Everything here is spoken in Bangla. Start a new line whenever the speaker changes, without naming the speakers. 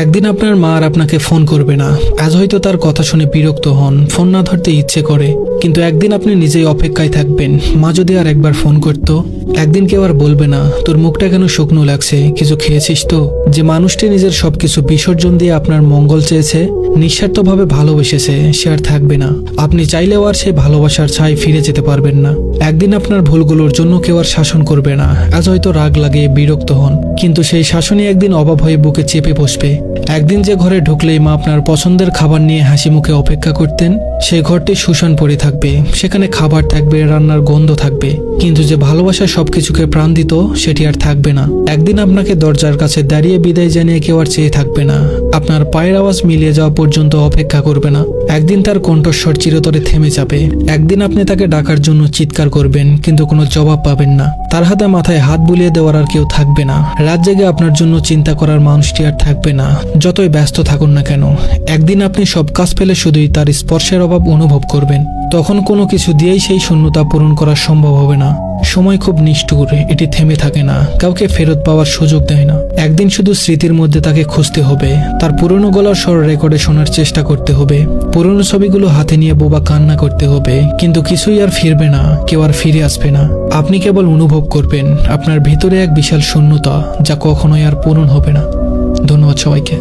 একদিন আপনার মা আর আপনাকে ফোন করবে না। আজ হয়তো তার কথা শুনে বিরক্ত হন, ফোন না ধরতে ইচ্ছে করে, কিন্তু একদিন আপনি নিজেই অপেক্ষায় থাকবেন, মা যদি আর একবার ফোন করতো। একদিন কেউ আর বলবে না, তোর মুখটা কেন শুকনো লাগছে, কিছু খেয়েছিস তো? যে মানুষটি নিজের সবকিছু বিসর্জন দিয়ে আপনার মঙ্গল চেয়েছে, নিঃস্বার্থভাবে ভালোবেসেছে, সে আর থাকবে না। আপনি চাইলেও আর সেই ভালোবাসার ছাই ফিরে যেতে পারবেন না। একদিন আপনার ভুলগুলোর জন্য কেউ আর শাসন করবে না। আজ হয়তো রাগ লাগে, বিরক্ত হন, কিন্তু সেই শাসনই একদিন অভাব হয়ে বুকে চেপে বসবে। একদিন যে ঘরে ঢুকলেই মা আপনার পছন্দের খাবার নিয়ে হাসি মুখে অপেক্ষা করতেন, সেই ঘরটি শুষণ পড়ে থাকবে। সেখানে খাবার থাকবে, রান্নার গন্ধ থাকবে, কিন্তু যে ভালোবাসা সবকিছুকে প্রাণ দিত, সেটি আর থাকবে না। একদিন আপনাকে দরজার কাছে দাঁড়িয়ে বিদায় জানিয়ে কেউ আর চেয়ে থাকবে না। আপনার পায়ের আওয়াজ মিলিয়ে যাওয়া পর্যন্ত অপেক্ষা করবে না। একদিন তার কণ্ঠস্বর চিরতরে থেমে যাবে। একদিন আপনি তাকে ডাকার জন্য চিৎকার করবেন, কিন্তু কোনো জবাব পাবেন না। তার হাতে মাথায় হাত বুলিয়ে দেওয়ার আর কেউ থাকবে না। রাত জেগে আপনার জন্য চিন্তা করার মানুষটি আর থাকবে না, যতই ব্যস্ত থাকুন না কেন। একদিন আপনি সব কাজ ফেলে শুধুই তার স্পর্শের অভাব অনুভব করবেন। তখন কোনো কিছু দিয়েই সেই শূন্যতা পূরণ করা সম্ভব হবে না। সময় খুব নিষ্ঠুর, এটি থেমে থাকে না, কাউকে ফেরত পাওয়ার সুযোগ দেয় না। একদিন শুধু স্মৃতির মধ্যে তাকে খুঁজতে হবে, তার পুরনো গলার স্বর রেকর্ডে শোনার চেষ্টা করতে হবে, পুরনো ছবিগুলো হাতে নিয়ে বোবা কান্না করতে হবে, কিন্তু কিছুই আর ফিরবে না, কেউ আর ফিরে আসবে না। আপনি কেবল অনুভব করবেন আপনার ভিতরে এক বিশাল শূন্যতা, যা কখনোই আর পূরণ হবে না। ধন্যবাদ সবাইকে।